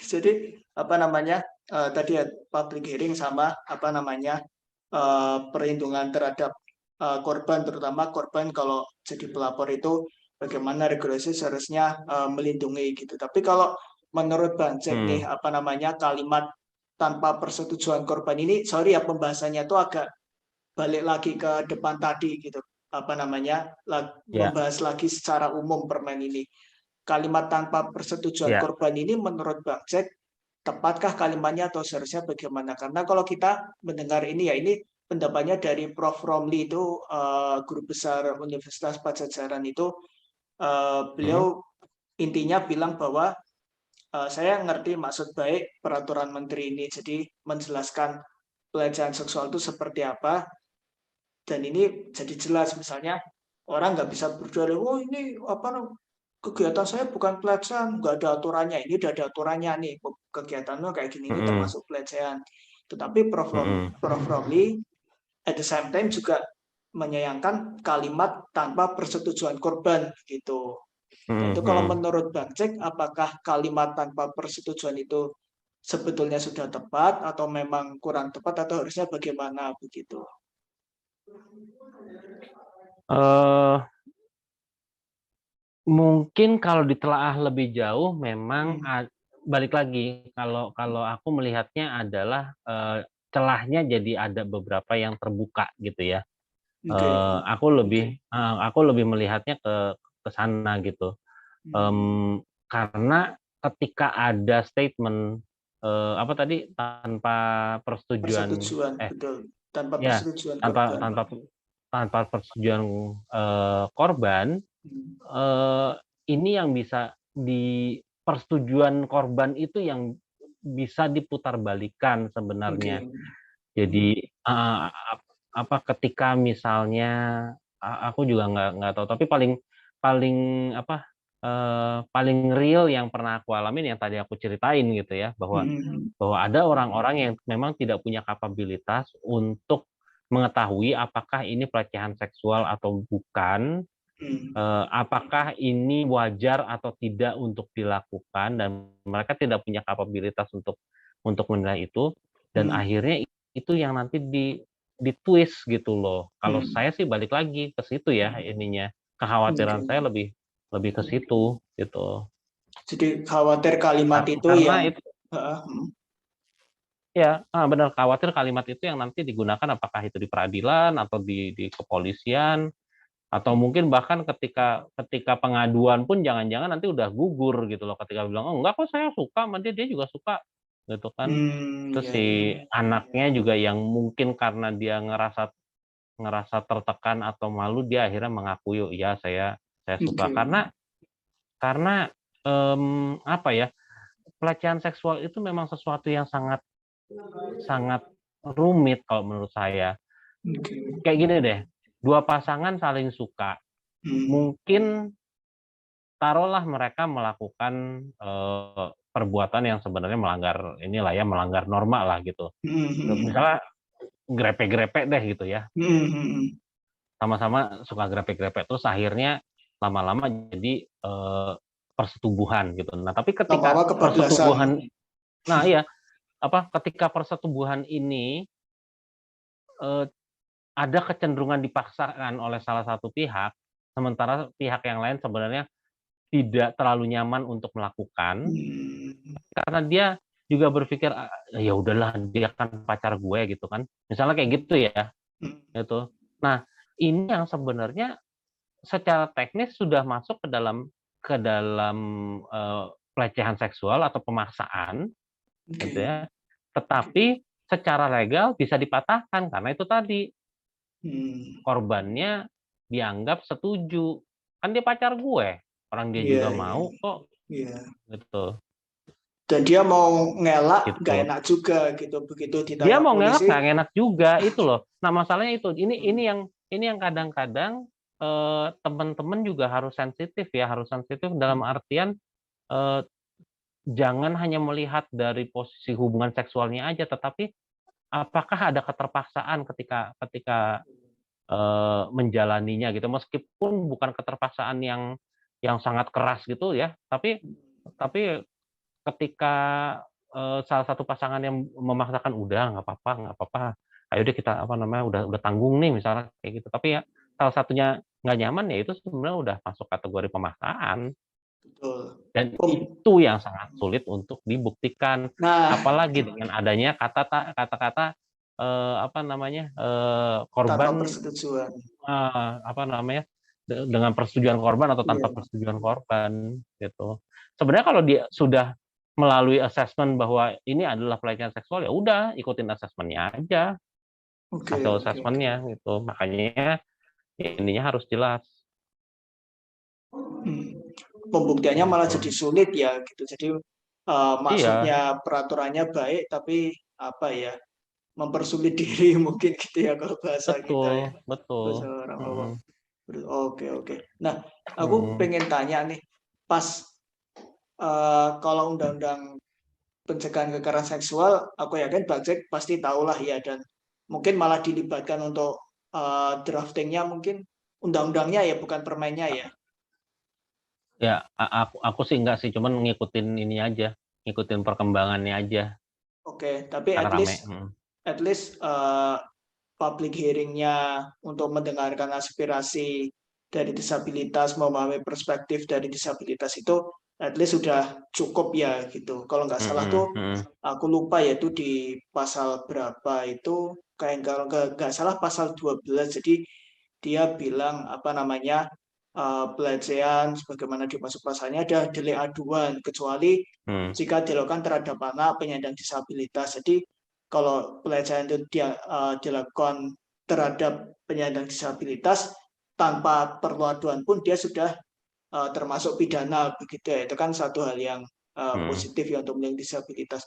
Jadi apa namanya tadi ya public hearing sama apa namanya perlindungan terhadap korban, terutama korban kalau jadi pelapor itu bagaimana regulasi seharusnya melindungi gitu. Tapi kalau menurut Bang Jack nih Hmm, apa namanya kalimat tanpa persetujuan korban ini, sorry ya pembahasannya itu agak balik lagi ke depan tadi gitu. Apa namanya ya, membahas lagi secara umum permen ini. Kalimat tanpa persetujuan ya. korban ini menurut Bang Jack tepatkah kalimatnya atau seharusnya bagaimana? Karena kalau kita mendengar ini ya ini pendapatnya dari Prof. Romli itu guru besar Universitas Pajajaran itu Hmm, beliau intinya bilang bahwa saya ngerti maksud baik peraturan menteri ini jadi menjelaskan pelecehan seksual itu seperti apa dan ini jadi jelas misalnya orang nggak bisa berdalih oh ini apa kegiatan saya bukan pelecehan nggak ada aturannya ini udah ada aturannya nih kegiatannya kayak gini ini hmm, termasuk pelecehan tetapi hmm, Prof. Romli at the same time juga menyayangkan kalimat tanpa persetujuan korban gitu. Nah hmm, itu kalau hmm. menurut Bang Cek apakah kalimat tanpa persetujuan itu sebetulnya sudah tepat atau memang kurang tepat atau harusnya bagaimana begitu? Eh, Mungkin kalau ditelaah lebih jauh, memang Hmm, balik lagi. Kalau kalau aku melihatnya adalah celahnya jadi ada beberapa yang terbuka gitu ya. oke. Aku lebih melihatnya ke sana gitu. Hmm, Karena ketika ada statement apa tadi tanpa persetujuan persetujuan betul tanpa ya persetujuan tanpa korban. tanpa tanpa persetujuan korban, Hmm, eh, ini yang bisa di persetujuan korban itu yang bisa diputarbalikkan oke. sebenarnya. Jadi apa ketika misalnya aku juga nggak tahu, tapi paling paling apa paling real yang pernah aku alamin yang tadi aku ceritain gitu ya, bahwa Hmm, bahwa ada orang-orang yang memang tidak punya kapabilitas untuk mengetahui apakah ini pelecehan seksual atau bukan, hmm, apakah ini wajar atau tidak untuk dilakukan, dan mereka tidak punya kapabilitas untuk menilai itu, dan hmm, akhirnya itu yang nanti di twist gitu loh. Kalau hmm, saya sih balik lagi ke situ ya, ininya kekhawatiran saya oke. lebih lebih ke situ gitu. Jadi khawatir kalimat itu Karena yang itu hmm, ya, benar, khawatir kalimat itu yang nanti digunakan apakah itu di peradilan atau di kepolisian, atau mungkin bahkan ketika ketika pengaduan pun jangan-jangan nanti udah gugur gitu loh, ketika bilang oh enggak kok saya suka sama dia, dia juga suka gitu kan. Terus ya, si ya. anaknya juga yang mungkin karena dia ngerasa ngerasa tertekan atau malu, dia akhirnya mengakui, "Oh iya, saya suka." Oke. Karena apa ya, pelecehan seksual itu memang sesuatu yang sangat sangat rumit kalau menurut saya. Oke. Kayak gini deh, dua pasangan saling suka, Hmm, mungkin taruhlah mereka melakukan perbuatan yang sebenarnya melanggar inilah ya, melanggar norma lah gitu. hmm, hmm, Misalnya grepe-grepe deh gitu ya, hmm, hmm. sama-sama suka grepe-grepe, terus akhirnya lama-lama jadi persetubuhan gitu. Nah, tapi ketika Lama-lama kebablasan. persetubuhan, nah iya, apa ketika persetubuhan ini eh, ada kecenderungan dipaksakan oleh salah satu pihak, sementara pihak yang lain sebenarnya tidak terlalu nyaman untuk melakukan, Hmm, karena dia juga berpikir ya udahlah dia kan pacar gue gitu kan, misalnya kayak gitu ya, hmm, gitu. Nah, ini yang sebenarnya secara teknis sudah masuk ke dalam pelecehan seksual atau pemaksaan gitu oke. ya, tetapi secara legal bisa dipatahkan karena itu tadi Hmm, korbannya dianggap setuju, kan dia pacar gue, orang dia iya, juga iya, mau kok iya. gitu. Dan dia mau ngelak, nggak Gitu. enak juga gitu. Begitu Dia ditanya mau ngelak polisi, nggak enak juga itu loh. Nah, masalahnya itu ini yang kadang-kadang teman-teman juga harus sensitif ya, harus sensitif dalam artian eh, jangan hanya melihat dari posisi hubungan seksualnya aja, tetapi apakah ada keterpaksaan ketika ketika menjalaninya gitu, meskipun bukan keterpaksaan yang sangat keras gitu ya, tapi ketika, salah satu pasangan yang memaksakan, "Udah nggak apa-apa, ayo deh kita," apa namanya, "udah tanggung nih," misalnya kayak gitu. Tapi ya salah satunya nggak nyaman, ya itu sebenarnya udah masuk kategori pemaksaan. betul. Dan Pem itu yang sangat sulit untuk dibuktikan, nah, apalagi dengan adanya kata-kata, apa namanya, tanpa korban, persetujuan. apa namanya, dengan persetujuan korban atau tanpa Iya, persetujuan korban, gitu. Sebenarnya kalau dia sudah melalui assessment bahwa ini adalah pelecehan seksual, ya udah ikutin assessment-nya aja, oke hasil oke oke. assessment-nya gitu. Makanya ininya harus jelas, Hmm. Pembuktiannya malah gitu. jadi sulit ya gitu. Jadi Iya, maksudnya peraturannya baik tapi apa ya mempersulit diri mungkin gitu ya kalau bahasa kita betul ya betul, bahasa orang awam. mhm Oke oke. Nah aku mhm. pengen tanya nih pas kalau undang-undang pencegahan kekerasan seksual aku yakin Bajek pasti tahu lah ya dan mungkin malah dilibatkan untuk draftingnya mungkin undang-undangnya ya bukan permennya ya. Ya, aku sih enggak sih, cuman ngikutin ini aja, ngikutin perkembangannya aja, Oke, tapi karena at rame, least at least public hearing-nya untuk mendengarkan aspirasi dari disabilitas, memahami perspektif dari disabilitas itu at least sudah cukup ya gitu. Kalau nggak salah mhm tuh mhm, aku lupa ya itu di pasal berapa itu kayak kalau nggak salah pasal 12. Jadi dia bilang apa namanya pelecehan sebagaimana dimaksud pasalnya ada delik aduan kecuali mmm, jika dilakukan terhadap anak penyandang disabilitas. Jadi kalau pelecehan itu dia dilakukan terhadap penyandang disabilitas tanpa perlu aduan pun dia sudah termasuk pidana begitu ya. Itu kan satu hal yang mhm. positif ya untuk penyandang disabilitas.